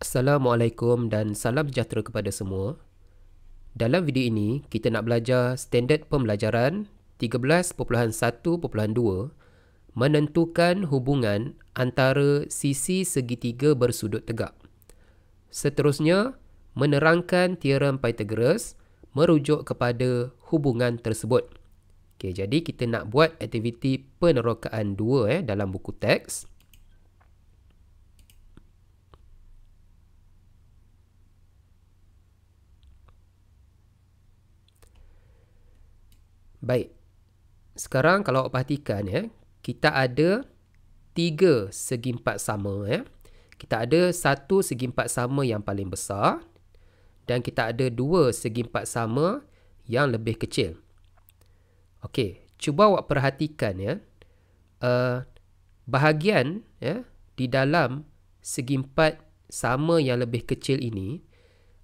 Assalamualaikum dan salam sejahtera kepada semua. Dalam video ini, kita nak belajar standard pembelajaran 13.1.2 menentukan hubungan antara sisi segitiga bersudut tegak. Seterusnya, menerangkan teorem Pythagoras merujuk kepada hubungan tersebut. Okey, jadi kita nak buat aktiviti penerokaan 2 dalam buku teks. Baik, sekarang kalau awak perhatikan kita ada 3 segi empat sama Kita ada satu segi empat sama yang paling besar dan kita ada 2 segi empat sama yang lebih kecil. Okey, cuba awak perhatikan bahagian di dalam segi empat sama yang lebih kecil ini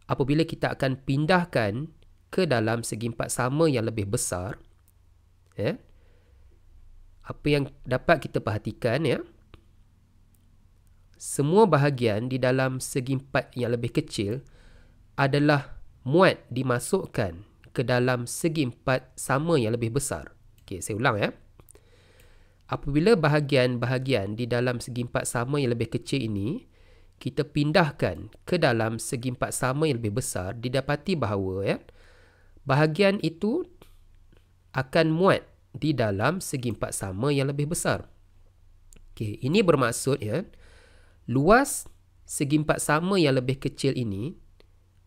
apabila kita akan pindahkan ke dalam segi empat sama yang lebih besar. Apa yang dapat kita perhatikan semua bahagian di dalam segi empat yang lebih kecil adalah muat dimasukkan ke dalam segi empat sama yang lebih besar. Okey, saya ulang Apabila bahagian-bahagian di dalam segi empat sama yang lebih kecil ini kita pindahkan ke dalam segi empat sama yang lebih besar, didapati bahawa bahagian itu akan muat di dalam segi empat sama yang lebih besar. Okey, ini bermaksud luas segi empat sama yang lebih kecil ini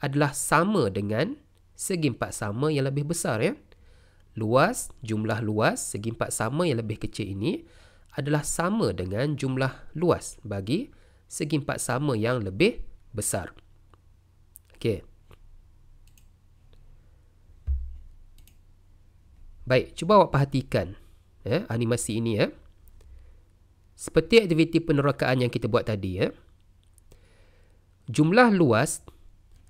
adalah sama dengan segi empat sama yang lebih besar jumlah luas segi empat sama yang lebih kecil ini adalah sama dengan jumlah luas bagi segi empat sama yang lebih besar. Okey. Baik, cuba awak perhatikan animasi ini Seperti aktiviti penerokaan yang kita buat tadi jumlah luas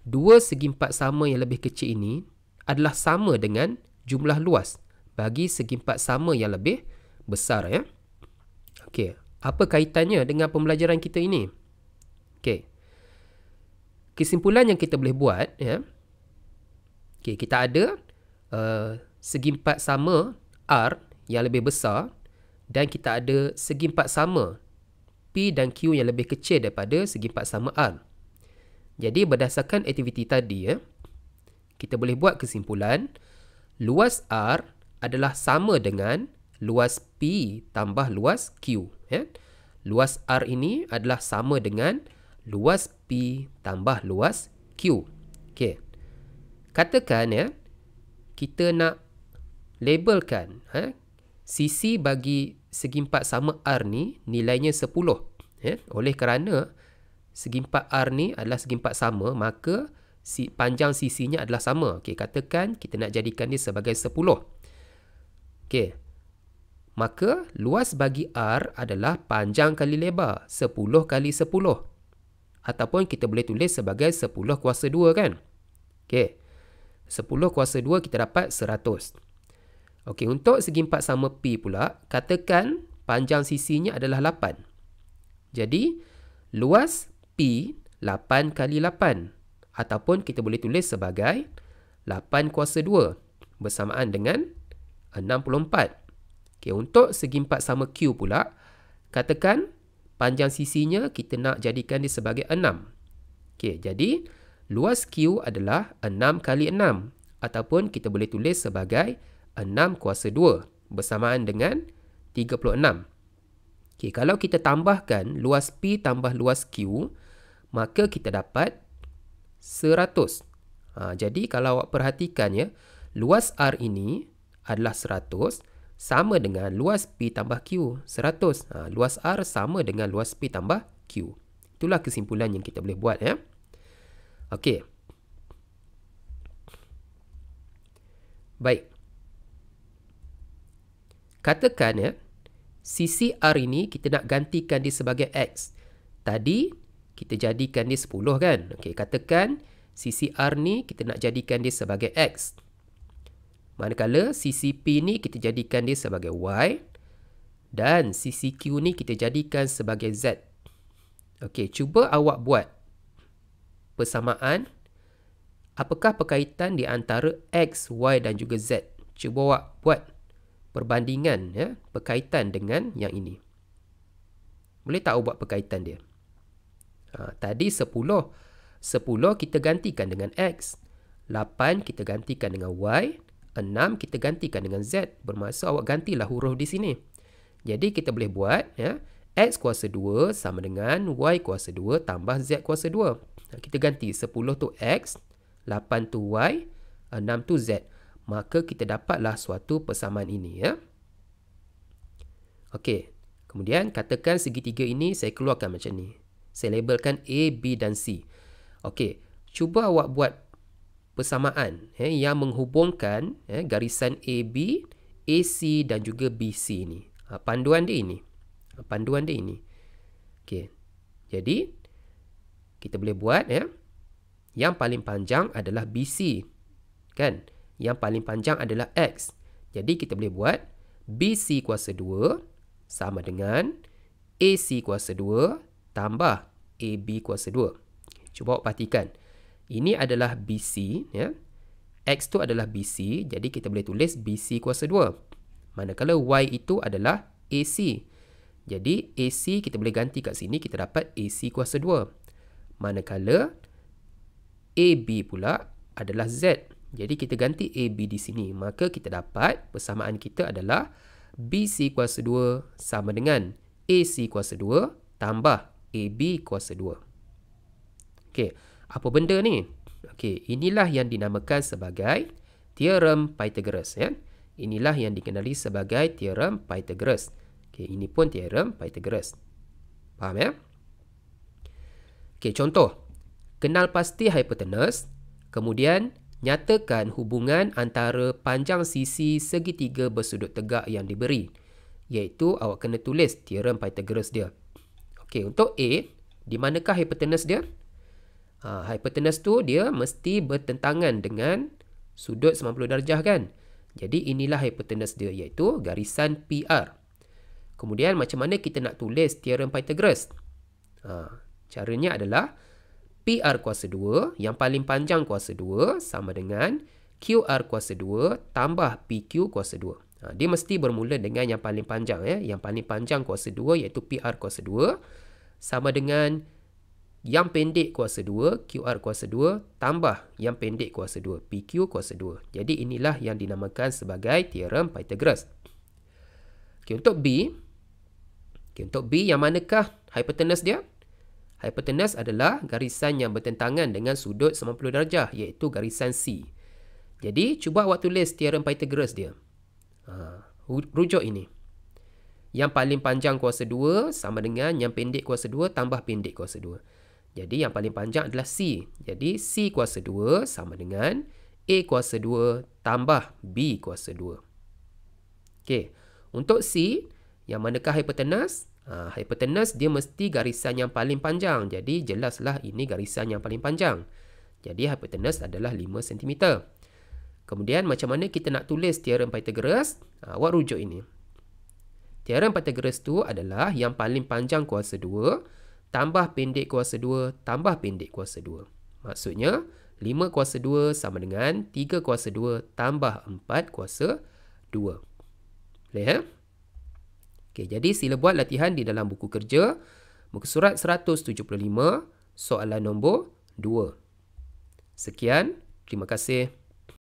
2 segi empat sama yang lebih kecil ini adalah sama dengan jumlah luas bagi segi empat sama yang lebih besar Okey, apa kaitannya dengan pembelajaran kita ini? Okey. Kesimpulan yang kita boleh buat okey, kita ada segi empat sama R yang lebih besar dan kita ada segi empat sama P dan Q yang lebih kecil daripada segi empat sama R. Jadi berdasarkan aktiviti tadi kita boleh buat kesimpulan luas R adalah sama dengan luas P tambah luas Q. Luas R ini adalah sama dengan luas P tambah luas Q. Okey. Katakan kita nak labelkan sisi bagi segi empat sama R ni nilainya 10. Oleh kerana segi empat R ni adalah segi empat sama, maka panjang sisinya adalah sama. Okey, katakan kita nak jadikan dia sebagai 10. Okey. Maka luas bagi R adalah panjang kali lebar, 10 kali 10. Ataupun kita boleh tulis sebagai 10 kuasa 2 kan? Okey. 10 kuasa 2 kita dapat 100. Okey, untuk segi empat sama P pula, katakan panjang sisinya adalah 8. Jadi, luas P 8 kali 8. Ataupun kita boleh tulis sebagai 8 kuasa 2 bersamaan dengan 64. Okey, untuk segi empat sama Q pula, katakan panjang sisinya kita nak jadikan dia sebagai 6. Okey, jadi luas Q adalah 6 kali 6. Ataupun kita boleh tulis sebagai 6 kuasa 2 bersamaan dengan 36. Okey, kalau kita tambahkan luas P tambah luas Q, maka kita dapat 100. Jadi kalau awak perhatikan luas R ini adalah 100 sama dengan luas P tambah Q, 100. Luas R sama dengan luas P tambah Q. Itulah kesimpulan yang kita boleh buat Okey. Baik. Katakan sisi R ini kita nak gantikan dia sebagai X. Tadi kita jadikan dia 10 kan? Okey, katakan sisi R ni kita nak jadikan dia sebagai X. Manakala sisi P ni kita jadikan dia sebagai Y dan sisi Q ni kita jadikan sebagai Z. Okey, cuba awak buat persamaan. Apakah perkaitan di antara X, Y dan juga Z? Cuba awak buat perbandingan, ya, perkaitan dengan yang ini. Boleh tak awak buat perkaitan dia? Tadi 10 kita gantikan dengan X. 8 kita gantikan dengan Y. 6 kita gantikan dengan Z. Bermaksud awak gantilah huruf di sini. Jadi kita boleh buat, ya, X kuasa 2 sama dengan Y kuasa 2 tambah Z kuasa 2. Kita ganti 10 tu X, 8 tu Y, 6 tu Z. Maka kita dapatlah suatu persamaan ini, ya. Okey. Kemudian katakan segitiga ini saya keluarkan macam ni. Saya labelkan A, B dan C. Okey. Cuba awak buat persamaan, yang menghubungkan, garisan AB, AC dan juga BC ni. Panduan dia ini. Panduan dia ini. Okey. Jadi kita boleh buat, ya. Yang paling panjang adalah BC. Kan? Yang paling panjang adalah X. Jadi kita boleh buat BC kuasa 2 sama dengan AC kuasa 2 tambah AB kuasa 2. Cuba awak perhatikan. Ini adalah BC, ya. X tu adalah BC, jadi kita boleh tulis BC kuasa 2. Manakala Y itu adalah AC. Jadi AC kita boleh ganti kat sini, kita dapat AC kuasa 2. Manakala AB pula adalah Z. Jadi kita ganti AB di sini, maka kita dapat persamaan kita adalah BC kuasa 2 sama dengan AC kuasa 2 tambah AB kuasa 2. Okey, apa benda ni? Okey, inilah yang dinamakan sebagai teorem Pythagoras, ya. Inilah yang dikenali sebagai teorem Pythagoras. Okey, ini pun teorem Pythagoras. Faham, ya? Okey, contoh. Kenal pasti hipotenus, kemudian nyatakan hubungan antara panjang sisi segitiga bersudut tegak yang diberi. Iaitu awak kena tulis teorem Pythagoras dia. Okey, untuk A, di manakah hipotenus dia? Hipotenus tu dia mesti bertentangan dengan sudut 90 darjah, kan? Jadi inilah hipotenus dia, iaitu garisan PR. Kemudian macam mana kita nak tulis teorem Pythagoras? Caranya adalah PR kuasa 2, yang paling panjang kuasa 2 sama dengan QR kuasa 2 tambah PQ kuasa 2. Dia mesti bermula dengan yang paling panjang, ya. Yang paling panjang kuasa 2 iaitu PR kuasa 2 sama dengan yang pendek kuasa 2, QR kuasa 2 tambah yang pendek kuasa 2, PQ kuasa 2. Jadi inilah yang dinamakan sebagai teorem Pythagoras. Okey, untuk B. Okey, untuk B, yang manakah hipotenus dia? Hipotenus adalah garisan yang bertentangan dengan sudut 90 darjah, iaitu garisan C. Jadi, cuba awak tulis teorem Pythagoras dia. Rujuk ini. Yang paling panjang kuasa 2 sama dengan yang pendek kuasa 2 tambah pendek kuasa 2. Jadi, yang paling panjang adalah C. Jadi, C kuasa 2 sama dengan A kuasa 2 tambah B kuasa 2. Okey. Untuk C, yang manakah hipotenus? Hipotenus dia mesti garisan yang paling panjang. Jadi jelaslah ini garisan yang paling panjang. Jadi hipotenus adalah 5 cm. Kemudian macam mana kita nak tulis teorem Pythagoras? Awak rujuk ini. Teorem Pythagoras tu adalah yang paling panjang kuasa 2 tambah pendek kuasa 2 tambah pendek kuasa 2. Maksudnya 5 kuasa 2 sama dengan 3 kuasa 2 tambah 4 kuasa 2. Boleh, ya? Okey, jadi sila buat latihan di dalam buku kerja, muka surat 175, soalan nombor 2. Sekian, terima kasih.